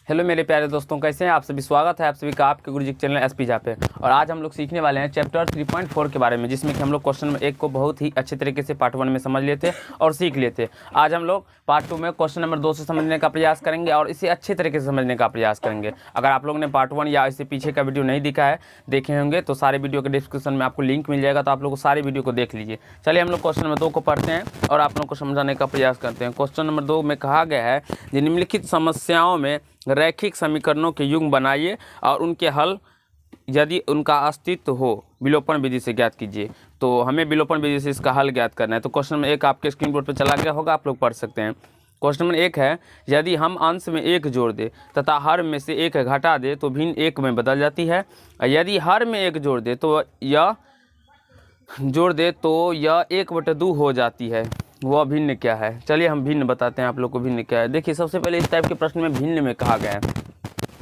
Hello मेरे प्यारे दोस्तों, कैसे हैं आप सभी। स्वागत है आप सभी का आपके गुरुजी के चैनल एसपी जा पे। और आज हम लोग सीखने वाले हैं चैप्टर 3.4 के बारे में, जिसमें कि हम लोग क्वेश्चन नंबर 1 को बहुत ही अच्छे तरीके से पार्ट 1 में समझ लेते और सीख लेते। आज हम लोग पार्ट 2 में क्वेश्चन नंबर 2 से समझने का प्रयास करेंगे और इसे अच्छे तरीके से समझने का प्रयास करेंगे। अगर आप लोगों ने पार्ट 1 या इससे पीछे का वीडियो नहीं दिखा है, देखे होंगे, तो सारे वीडियो के डिस्क्रिप्शन में आपको लिंक मिल जाएगा, तो आप लोग सारे वीडियो को देख लीजिए। चलिए हम लोग क्वेश्चन नंबर 2 को पढ़ते हैं और आप लोग को समझाने का प्रयास करते हैं। क्वेश्चन नंबर 2 में कहा गया है, निम्नलिखित समस्याओं में रैखिक समीकरणों के युग्म बनाइए और उनके हल यदि उनका अस्तित्व हो विलोपन विधि से ज्ञात कीजिए। तो हमें विलोपन विधि से इसका हल ज्ञात करना है। तो क्वेश्चन नंबर 1 आपके स्क्रीन बोर्ड पर चला गया होगा, आप लोग पढ़ सकते हैं। क्वेश्चन नंबर 1 है, यदि हम अंश में 1 जोड़ दे तथा हर में से 1 घटा दे तो भिन्न 1 में बदल जाती है। यदि हर में 1 जोड़ दे तो यह 1/2 हो जाती है। वह भिन्न क्या है? चलिए हम भिन्न बताते हैं आप लोग को भिन्न क्या है। देखिए, सबसे पहले इस टाइप के प्रश्न में भिन्न में कहा गया है।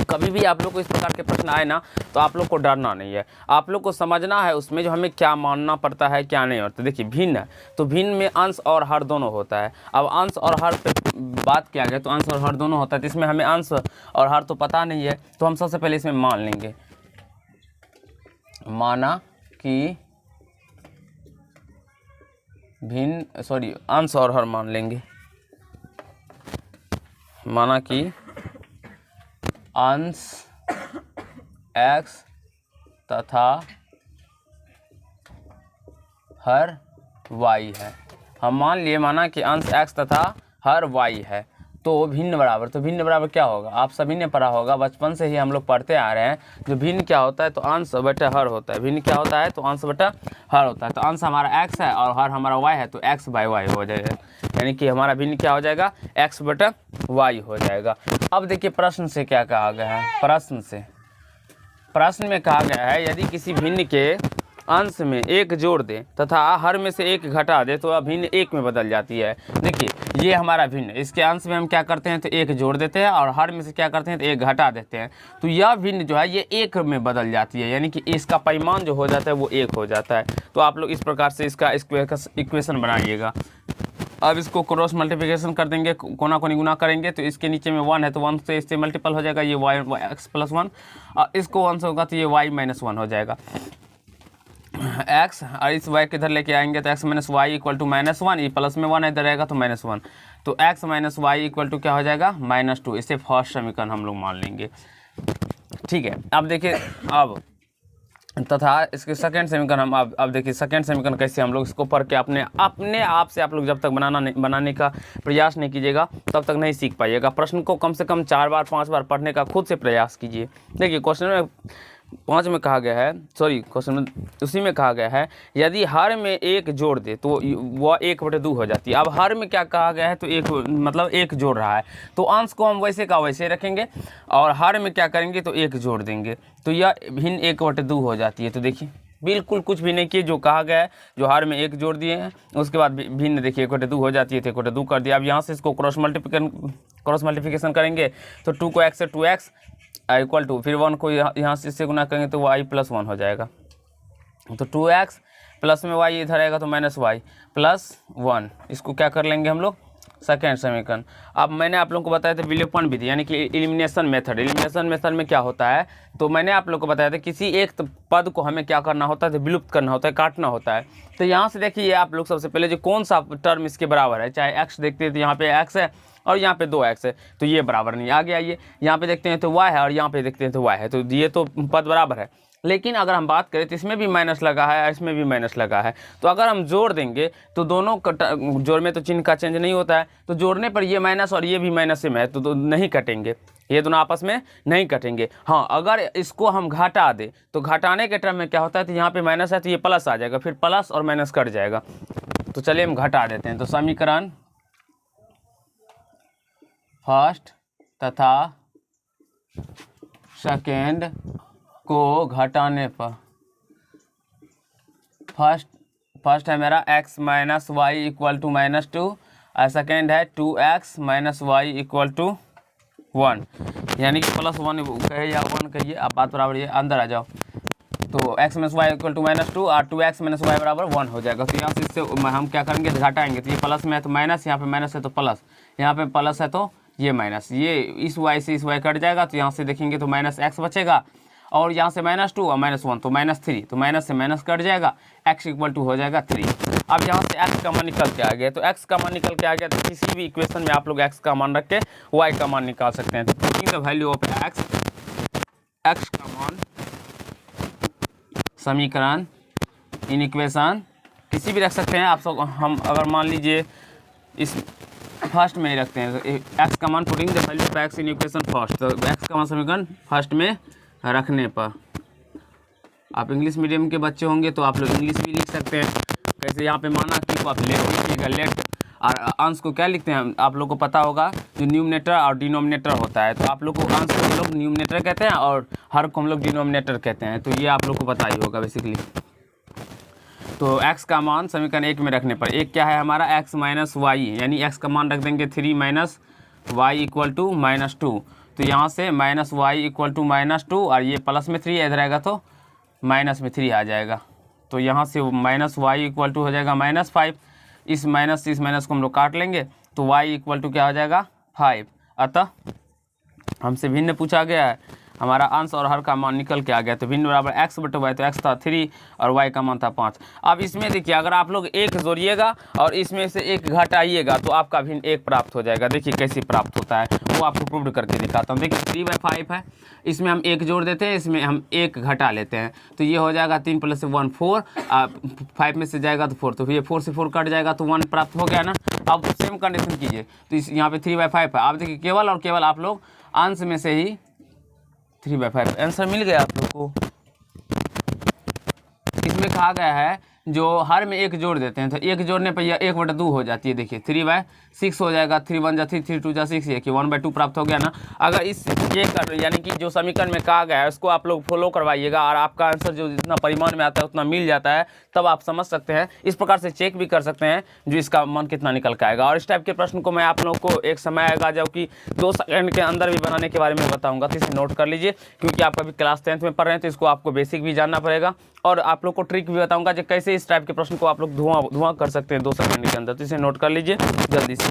कभी भी आप लोग को इस प्रकार के प्रश्न आए ना, तो आप लोग को डरना नहीं है, आप लोग को समझना है उसमें जो हमें क्या मानना पड़ता है क्या नहीं होता। देखिए भिन्न है तो भिन्न में अंश और हर दोनों होता है। अब अंश और हर पे बात किया गया तो अंश और हर दोनों होता है, तो इसमें हमें अंश और हर तो पता नहीं है, तो हम सबसे पहले इसमें मान लेंगे, माना कि अंश और हर मान लेंगे। माना कि अंश x तथा हर y है। हम मान लिए माना कि अंश x तथा हर y है, तो भिन्न बराबर, तो भिन्न बराबर क्या होगा? आप सभी ने पढ़ा होगा, बचपन से ही हम लोग पढ़ते आ रहे हैं। जो भिन्न क्या होता है? तो अंश बटा हर होता है। भिन्न क्या होता है? तो अंश बटा हर होता है। तो अंश हमारा x है और हर हमारा y है, तो x बाई y हो जाएगा, यानी कि हमारा भिन्न क्या हो जाएगा? x बटा y हो जाएगा। अब देखिए प्रश्न से क्या कहा गया है। प्रश्न में कहा गया है, यदि किसी भिन्न के अंश में 1 जोड़ दे तथा हर में से 1 घटा दे तो वह भिन्न 1 में बदल जाती है। देखिए ये हमारा भिन्न, इसके अंश में हम क्या करते हैं? तो 1 जोड़ देते हैं और हर में से क्या करते हैं? तो 1 घटा देते हैं। तो यह भिन्न जो है ये 1 में बदल जाती है, यानी कि इसका परिमाण जो हो जाता है वो 1 हो जाता है। तो आप लोग इस प्रकार से इसका इक्वेशन बनाइएगा। अब इसको क्रॉस मल्टीप्लिकेशन कर देंगे, कोना कोनी गुना करेंगे, तो इसके नीचे में 1 है तो 1 से इससे मल्टीपल हो जाएगा, ये x + 1, और इसको 1 से होगा तो ये y - 1 हो जाएगा। x और इस y किधर लेके आएंगे तो x - y = -1, ये प्लस में 1 इधर रहेगा तो -1, तो x - y = क्या हो जाएगा? -2। इसे फर्स्ट समीकरण हम लोग मान लेंगे, ठीक है। अब देखिए, अब तथा इसके सेकंड समीकरण हम अब देखिए सेकंड समीकरण कैसे हम लोग इसको पढ़ के अपने आप से आप लोग जब तक बनाने का प्रयास नहीं कीजिएगा तब तक नहीं सीख पाइएगा। प्रश्न को कम से कम 4 बार 5 बार पढ़ने का खुद से प्रयास कीजिए। देखिए क्वेश्चन में 5 में कहा गया है, क्वेश्चन में उसी में कहा गया है, यदि हर में 1 जोड़ दे तो वह 1/2 हो जाती है। अब हर में क्या कहा गया है? तो 1 जोड़ रहा है, तो अंश को हम वैसे का वैसे रखेंगे और हर में क्या करेंगे? तो 1 जोड़ देंगे, तो यह भिन्न 1/2 हो जाती है। तो देखिए बिल्कुल कुछ भी नहीं किए, जो कहा गया है, जो हर में 1 जोड़ दिए हैं, उसके बाद भिन्न देखिए 1/2 हो जाती है, तो 1/2 कर दिया। अब यहाँ से इसको क्रॉस मल्टीप्लिकेशन करेंगे तो 2 को x से 2x = फिर 1 को यहाँ से इससे गुना करेंगे तो y + 1 हो जाएगा, तो 2x प्लस में y इधर आएगा तो -y + 1। इसको क्या कर लेंगे हम लोग? सेकेंड समीकरण। अब मैंने आप लोगों को बताया था विलोपन विधि, यानी कि एलिमिनेशन मेथड। एलिमिनेशन मेथड में क्या होता है? तो मैंने आप लोगों को बताया था किसी एक पद को हमें क्या करना होता है? तो विलुप्त करना होता है, काटना होता है। तो यहाँ से देखिए आप लोग सबसे पहले जो कौन सा टर्म इसके बराबर है, चाहे x देखते हैं तो यहाँ पे x है और यहाँ पे 2x है, तो ये बराबर नहीं। आगे आइए, यहाँ पे देखते हैं तो y है और यहाँ पे देखते हैं तो y है, तो ये तो पद बराबर है। लेकिन अगर हम बात करें तो इसमें भी माइनस लगा है, इसमें भी माइनस लगा है, तो अगर हम जोड़ देंगे तो दोनों जोड़ में तो चिन्ह का चेंज नहीं होता है, तो जोड़ने पर ये माइनस और ये भी माइनस में है, तो नहीं कटेंगे, ये दोनों आपस में नहीं कटेंगे। हाँ, अगर इसको हम घटा दें तो घटाने के टर्म में क्या होता है? तो यहाँ पे माइनस है तो ये प्लस आ जाएगा, फिर प्लस और माइनस कट जाएगा। तो चलिए हम घटा देते हैं। तो समीकरण फर्स्ट तथा सेकेंड को घटाने पर, फर्स्ट है मेरा x - y = -2 और सेकेंड है 2x - y = 1, यानी कि +1 कहे या 1 कहिए, आप बात बराबर है, अंदर आ जाओ। तो x - y = -2 और 2x - y = 1 हो जाएगा। तो यहाँ से इससे हम क्या करेंगे? घटाएंगे, तो ये प्लस में है तो माइनस, यहाँ पे माइनस है तो प्लस, यहाँ पे प्लस है तो ये माइनस, ये इस y से इस y कट जाएगा, तो यहाँ से देखेंगे तो माइनस एक्स बचेगा, और यहाँ से -2 और -1 तो -3, तो माइनस से माइनस कट जाएगा, x इक्वल टू हो जाएगा 3। अब यहाँ से x का मान निकल के आ गया, तो x का मान निकल के आ गया, तो किसी भी इक्वेशन में आप लोग x का मान रख के y का मान निकाल सकते हैं। तो putting the value of x का मान समीकरण इन इक्वेशन किसी भी रख सकते हैं आप सब। हम अगर मान लीजिए इस फर्स्ट में ही रखते हैं, तो x का मान putting the value of x in equation first, तो x का मान समीकरण फर्स्ट में रखने पर, आप इंग्लिश मीडियम के बच्चे होंगे तो आप लोग इंग्लिश भी लिख सकते हैं। कैसे यहाँ पे माना कि को आप लेट लिखिएगा, लेट और अंश को क्या लिखते हैं आप लोग को पता होगा, जो न्यूमरेटर और डिनोमिनेटर होता है, तो आप लोग को अंश को हम लोग न्यूमरेटर कहते हैं और हर को हम लोग डिनोमिनेटर कहते हैं, तो ये आप लोग को पता ही होगा बेसिकली। तो x का मान समीकरण 1 में रखने पर, एक क्या है हमारा x माइनस वाई, यानी x का मान रख देंगे 3 माइनस वाई इक्वल टू -2, तो यहाँ से -y इक्वल टू -2 और ये प्लस में 3 इधर आएगा तो माइनस में 3 आ जाएगा, तो यहाँ से -y इक्वल टू हो जाएगा -5, इस माइनस को हम लोग काट लेंगे, तो y इक्वल टू क्या हो जाएगा 5। अतः हमसे भिन्न पूछा गया है, हमारा अंश और हर का मान निकल के आ गया, तो भिन्न बराबर x बटे y, तो x था 3 और y का मान था 5। अब इसमें देखिए अगर आप लोग 1 जोड़िएगा और इसमें से 1 घटाइएगा तो आपका भिन्न 1 प्राप्त हो जाएगा। देखिए कैसे प्राप्त होता है वो आपको प्रूव करके दिखाता हूँ। देखिए 3/5 है, इसमें हम 1 जोड़ देते हैं, इसमें हम 1 घटा लेते हैं, तो ये हो जाएगा 3 + 1 4, 5 में से जाएगा तो 4, तो ये 4 से 4 कट जाएगा तो 1 प्राप्त हो गया ना। अब सेम कंडीशन कीजिए, तो इस यहाँ पे 3/5 है। आप देखिए केवल और केवल आप लोग अंश में से ही 3/5 आंसर मिल गया आप लोग को। इसमें कहा गया है जो हर में 1 जोड़ देते हैं, तो 1 जोड़ने पर यह 1/2 हो जाती है। देखिए 3/6 हो जाएगा, 3 × 1 = 3, 3 × 2 = 6, ये कि 1/2 प्राप्त हो गया ना। अगर इस ये यानी कि जो समीकरण में कहा गया है उसको आप लोग फॉलो करवाइएगा और आपका आंसर जो जितना परिमाण में आता है उतना मिल जाता है, तब आप समझ सकते हैं। इस प्रकार से चेक भी कर सकते हैं जो इसका मान कितना निकल के आएगा। और इस टाइप के प्रश्न को मैं आप लोग को एक समय आएगा जबकि 2 सेकंड के अंदर भी बनाने के बारे में बताऊँगा, तो इसे नोट कर लीजिए, क्योंकि आप अभी क्लास 10th में पढ़ रहे हैं तो इसको आपको बेसिक भी जानना पड़ेगा। और आप लोग को ट्रिक भी बताऊंगा जो कैसे इस टाइप के प्रश्न को आप लोग धुआं कर सकते हैं 2 सेकंड के अंदर, तो इसे नोट कर लीजिए जल्दी से।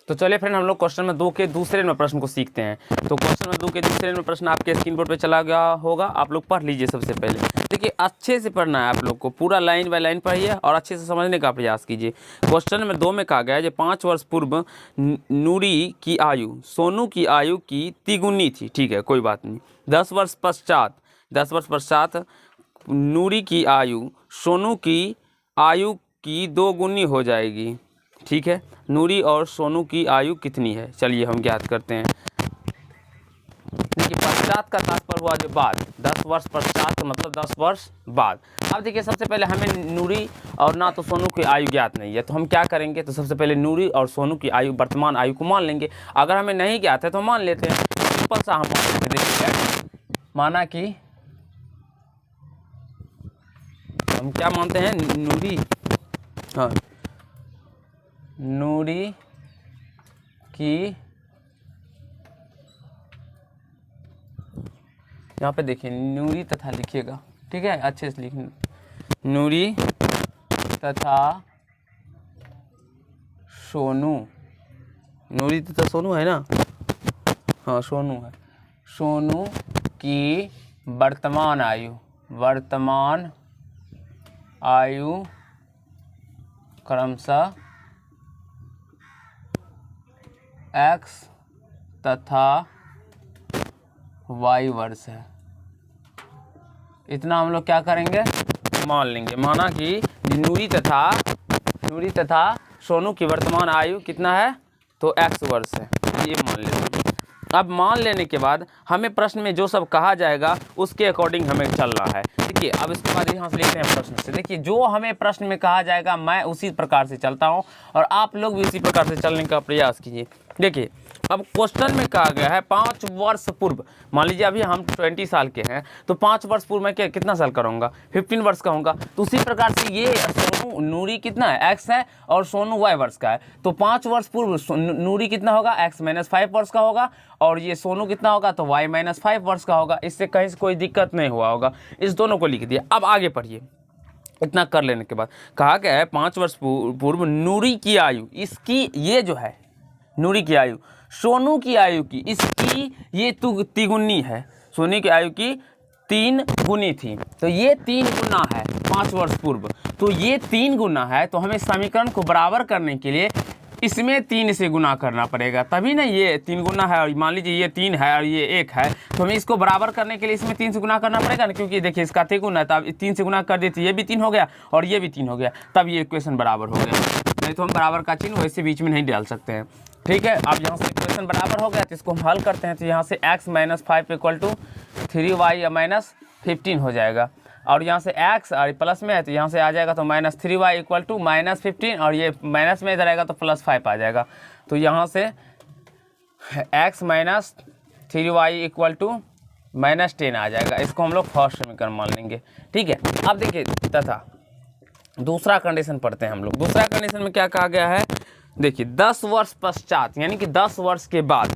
तो चलिए फ्रेंड हम लोग क्वेश्चन में 2 के दूसरे में प्रश्न को सीखते हैं। तो क्वेश्चन में 2 के दूसरे में प्रश्न आपके स्क्रीन बोर्ड पे चला गया होगा, आप लोग पढ़ लीजिए। सबसे पहले देखिए अच्छे से पढ़ना है आप लोग को, पूरा लाइन बाय लाइन पढ़िए और अच्छे से समझने का प्रयास कीजिए। क्वेश्चन नंबर 2 में कहा गया है जो 5 वर्ष पूर्व नूरी की आयु सोनू की आयु की तिगुनी थी। ठीक है, कोई बात नहीं। 10 वर्ष पश्चात नूरी की आयु सोनू की आयु की 2 गुनी हो जाएगी। ठीक है, नूरी और सोनू की आयु कितनी है, चलिए हम ज्ञात करते हैं। देखिए पश्चात का तात्पर्य हुआ जो बाद, 10 वर्ष पश्चात मतलब 10 वर्ष बाद। अब देखिए सबसे पहले हमें नूरी और ना तो सोनू की आयु ज्ञात नहीं है, तो हम क्या करेंगे, तो सबसे पहले नूरी और सोनू की आयु वर्तमान आयु को मान लेंगे। अगर हमें नहीं ज्ञात है तो मान लेते हैं, सिंपल सा हम मान लेते हैं। देखिए माना कि हम क्या मानते हैं, नूरी, हाँ नूरी की, यहाँ पे देखिए नूरी तथा लिखिएगा, ठीक है अच्छे से लिखना, नूरी तथा सोनू, नूरी तथा सोनू है ना, हाँ सोनू है, सोनू की वर्तमान आयु क्रमशः x तथा y वर्ष है। इतना हम लोग क्या करेंगे, मान लेंगे। माना कि नूरी तथा सोनू की वर्तमान आयु कितना है, तो x वर्ष है, ये मान लेंगे। अब मान लेने के बाद हमें प्रश्न में जो सब कहा जाएगा उसके अकॉर्डिंग हमें चलना है। देखिए अब इसके बाद यहाँ से लिखते हैं प्रश्न से। देखिए जो हमें प्रश्न में कहा जाएगा मैं उसी प्रकार से चलता हूँ और आप लोग भी उसी प्रकार से चलने का प्रयास कीजिए। देखिए अब क्वेश्चन में कहा गया है 5 वर्ष पूर्व, मान लीजिए अभी हम 20 साल के हैं, तो 5 वर्ष पूर्व मैं कितना साल का रहूँगा, 15 वर्ष का होगा। तो उसी प्रकार से ये सोनू नूरी कितना है, x है, और सोनू y वर्ष का है। तो 5 वर्ष पूर्व नूरी कितना होगा, x - 5 वर्ष का होगा, और ये सोनू कितना होगा, तो y - 5 वर्ष का होगा। इससे कहीं से कोई दिक्कत नहीं हुआ होगा, इस दोनों को लिख दिया। अब आगे पढ़िए। इतना कर लेने के बाद कहा गया है 5 वर्ष पूर्व नूरी की आयु, इसकी ये जो है नूरी की आयु, सोनू की आयु की, इसकी ये तिगुनी है, सोनू की आयु की 3 गुनी थी, तो ये 3 गुना है 5 वर्ष पूर्व, तो ये 3 गुना है, तो हमें समीकरण को बराबर करने के लिए इसमें 3 से गुना करना पड़ेगा, तभी ना ये 3 गुना है, और मान लीजिए ये 3 है और ये 1 है, तो हमें इसको बराबर करने के लिए इसमें 3 से गुना करना पड़ेगा ना, क्योंकि देखिए इसका 3 गुना है, तब 3 से गुना कर देती, ये भी 3 हो गया और ये भी 3 हो गया, तब ये इक्वेशन बराबर हो गया। नहीं तो हम बराबर का चिन्ह वैसे बीच में नहीं डाल सकते हैं, ठीक है। अब यहाँ से इक्वेशन बराबर हो गया, तो इसको हम हल करते हैं, तो यहाँ से x - 5 = 3y - 15 हो जाएगा, और यहाँ से x और प्लस में है तो यहाँ से आ जाएगा तो -3y = -15, और ये माइनस में इधर आएगा तो +5 आ जाएगा, तो यहाँ से x - 3y = -10 आ जाएगा। इसको हम लोग फर्स्ट समीकरण मान लेंगे, ठीक है। अब देखिए तथा दूसरा कंडीशन पढ़ते हैं हम लोग। दूसरा कंडीशन में क्या कहा गया है, देखिए 10 वर्ष पश्चात, यानी कि 10 वर्ष के बाद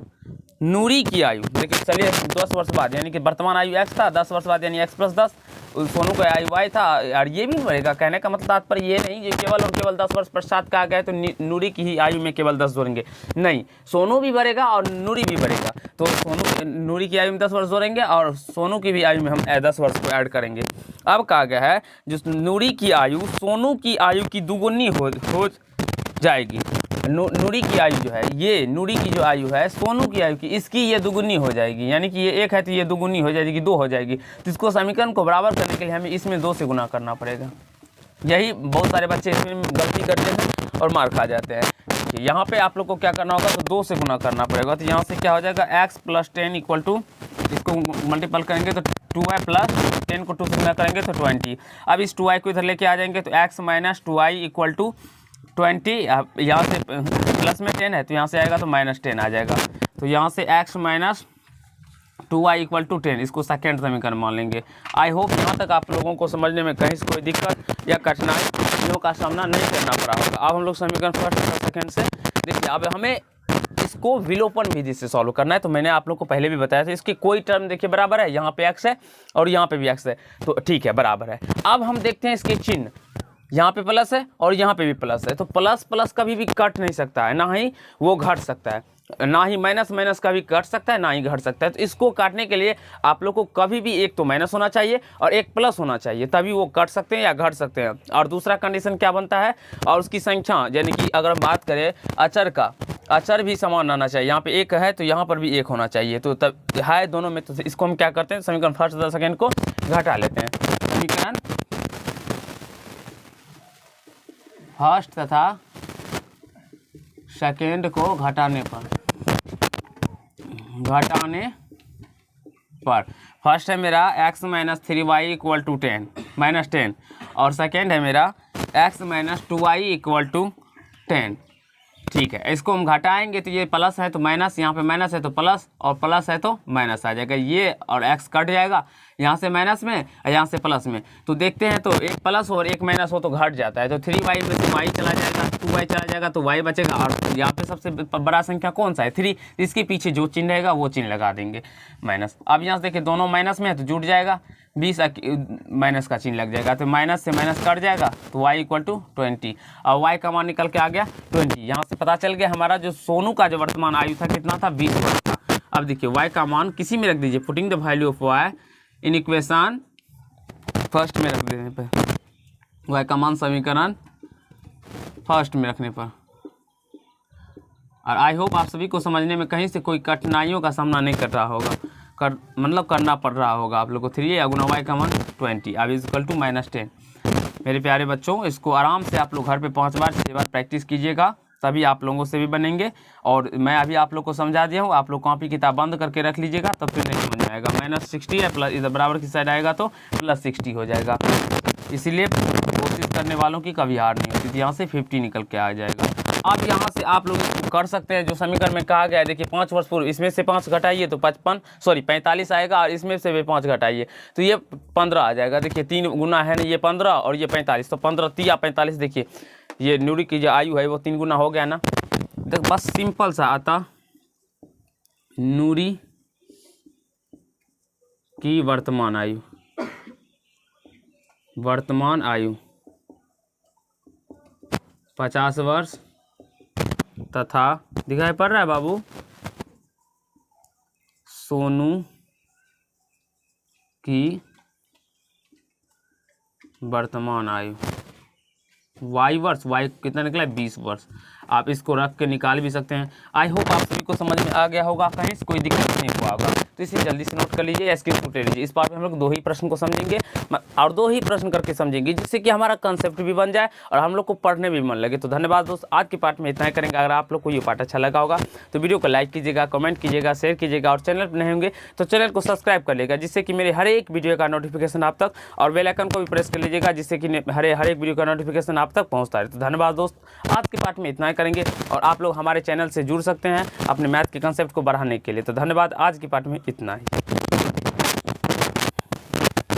नूरी की आयु, देखिए चलिए 10 वर्ष बाद, यानी कि वर्तमान आयु x था, 10 वर्ष बाद यानी x + 10, सोनू का आयु y था, और ये भी बढ़ेगा। कहने का मतलब तात्पर्य ये नहीं कि केवल और केवल 10 वर्ष पश्चात कहा गया है तो नूरी की ही आयु में केवल 10 जोड़ेंगे, नहीं, सोनू भी बढ़ेगा और नूरी भी बढ़ेगा, तो सोनू नूरी की आयु में 10 वर्ष जोड़ेंगे और सोनू की भी आयु में हम 10 वर्ष को ऐड करेंगे। अब कहा गया है जो नूरी की आयु सोनू की आयु की दुगुनी हो जाएगी। नूरी की आयु जो है, ये नूरी की जो आयु है सोनू की आयु की, इसकी ये दुगुनी हो जाएगी, यानी कि ये 1 है तो ये दुगुनी हो जाएगी, 2 हो जाएगी, तो इसको समीकरण को बराबर करने के लिए हमें इसमें 2 से गुना करना पड़ेगा। यही बहुत सारे बच्चे इसमें गलती करते हैं और मार खा जाते हैं। यहाँ पे आप लोग को क्या करना होगा, तो 2 से गुना करना पड़ेगा, तो यहाँ से क्या हो जाएगा x + 10 = इसको मल्टीपल करेंगे तो 2y + 10 को 2 से गुना करेंगे तो 20। अब इस 2y को इधर लेके आ जाएंगे तो x - 2y = 20, यहाँ से प्लस में 10 है तो यहाँ से आएगा तो -10 आ जाएगा, तो यहाँ से x - 2y = 10, इसको सेकेंड समीकरण मान लेंगे। आई होप यहाँ तक आप लोगों को समझने में कहीं से कोई दिक्कत या कठिनाइयों का सामना नहीं करना पड़ा होगा। अब हम लोग समीकरण फर्स्ट और सेकेंड से देखिए, अब हमें इसको विलोपन विधि से सॉल्व करना है, तो मैंने आप लोग को पहले भी बताया था, इसकी कोई टर्म देखिए बराबर है, यहाँ पे x है और यहाँ पे भी x है, तो ठीक है बराबर है। अब हम देखते हैं इसके चिन्ह, यहाँ पे प्लस है और यहाँ पे भी प्लस है, तो प्लस प्लस कभी भी कट नहीं सकता है, ना ही वो घट सकता है, ना ही माइनस माइनस का भी कट सकता है, ना ही घट सकता है। तो इसको काटने के लिए आप लोग को कभी भी एक तो माइनस होना चाहिए और एक प्लस होना चाहिए, तभी वो कट सकते हैं या घट सकते हैं। और दूसरा कंडीशन क्या बनता है, और उसकी संख्या, यानी कि अगर हम बात करें अचर का, अचर भी समान आना चाहिए, यहाँ पे 1 है तो यहाँ पर भी 1 होना चाहिए, तो तब है दोनों में, तो इसको हम क्या करते हैं, समीकरण फर्स्ट तथा सेकेंड को घटा लेते हैं। समीकरण फर्स्ट तथा सेकेंड को घटाने पर फर्स्ट है मेरा x - 3y = 10 -10, और सेकेंड है मेरा x - 2y = 10, ठीक है। इसको हम घटाएंगे तो ये प्लस है तो माइनस, यहाँ पे माइनस है तो प्लस, और प्लस है तो माइनस आ जाएगा, ये और x कट जाएगा यहाँ से माइनस में और यहाँ से प्लस में, तो देखते हैं तो एक प्लस और एक माइनस हो तो घट जाता है, तो 3y में तो y चला जाएगा, 2y चला जाएगा तो y बचेगा, और यहाँ पे सबसे बड़ा संख्या कौन सा है 3, इसके पीछे जो चिन्ह रहेगा वो चिन्ह लगा देंगे माइनस। अब यहाँ से देखिए दोनों माइनस में है तो जुट जाएगा, 20 माइनस का चिन्ह लग जाएगा, तो माइनस से माइनस कट जाएगा तो y = 20, और y का मान निकल के आ गया 20। यहाँ से पता चल गया हमारा जो सोनू का जो वर्तमान आयु था कितना था, 20 वर्ष था। अब देखिए y का मान किसी में रख दीजिए, putting the value of y in equation first में रख देने पर, y का मान समीकरण फर्स्ट में रखने पर। और आई होप आप सभी को समझने में कहीं से कोई कठिनाइयों का सामना नहीं कर रहा होगा, मतलब करना पड़ रहा होगा आप लोग को। 3 या गुना y का मान 20, अब = -10। मेरे प्यारे बच्चों, इसको आराम से आप लोग घर पे 5 बार 6 बार प्रैक्टिस कीजिएगा, तभी आप लोगों से भी बनेंगे। और मैं अभी आप लोग को समझा दिया हूँ, आप लोग कॉपी किताब बंद करके रख लीजिएगा, तब फिर नहीं समझ में आएगा। -60 है प्लस इधर बराबर की साइड आएगा तो +60 हो जाएगा, इसीलिए कोशिश करने वालों की कभी हार नहीं होती। यहाँ से 50 निकल के आ जाएगा। अब यहाँ से आप लोग कर सकते हैं जो समीकरण में कहा गया है, देखिए 5 वर्ष पूर्व, इसमें से 5 घटाइए तो 45 आएगा, और इसमें से भी 5 घटाइए तो ये 15 आ जाएगा। देखिए 3 गुना है ना, ये 15 और ये 45, तो 15 3 या 45, देखिए ये नूरी की जो आयु है वो 3 गुना हो गया ना। देख बस सिंपल सा आता, नूरी की वर्तमान आयु 50 वर्ष तथा दिखाई पड़ रहा है बाबू, सोनू की वर्तमान आयु, वाई वर्ष, वाई कितना निकला है 20 वर्ष। आप इसको रख के निकाल भी सकते हैं। आई होप आप सभी को समझ में आ गया होगा, कहीं से कोई दिक्कत नहीं हुआ होगा, तो इसे जल्दी से नोट कर लीजिए या स्क्रीनशॉट ले लीजिए। इस पार्ट में हम लोग 2 ही प्रश्न को समझेंगे और 2 ही प्रश्न करके समझेंगे, जिससे कि हमारा कंसेप्ट भी बन जाए और हम लोग को पढ़ने भी मन लगे। तो धन्यवाद दोस्त, आज के पार्ट में इतना ही करेंगे। अगर आप लोग को ये पार्ट अच्छा लगा होगा तो वीडियो को लाइक कीजिएगा, कमेंट कीजिएगा, शेयर कीजिएगा और चैनल पर नहीं होंगे तो चैनल को सब्सक्राइब कर लीजिएगा, जिससे कि मेरे हर एक वीडियो का नोटिफिकेशन आप तक, और बेल आइकन को भी प्रेस कर लीजिएगा, जिससे कि हर एक वीडियो का नोटिफिकेशन आप तक पहुँचता है। तो धन्यवाद दोस्त, आज के पार्ट में इतना ही करेंगे और आप लोग हमारे चैनल से जुड़ सकते हैं अपने मैथ के कंसेप्ट को बढ़ाने के लिए। तो धन्यवाद, आज की पार्ट में इतना ही।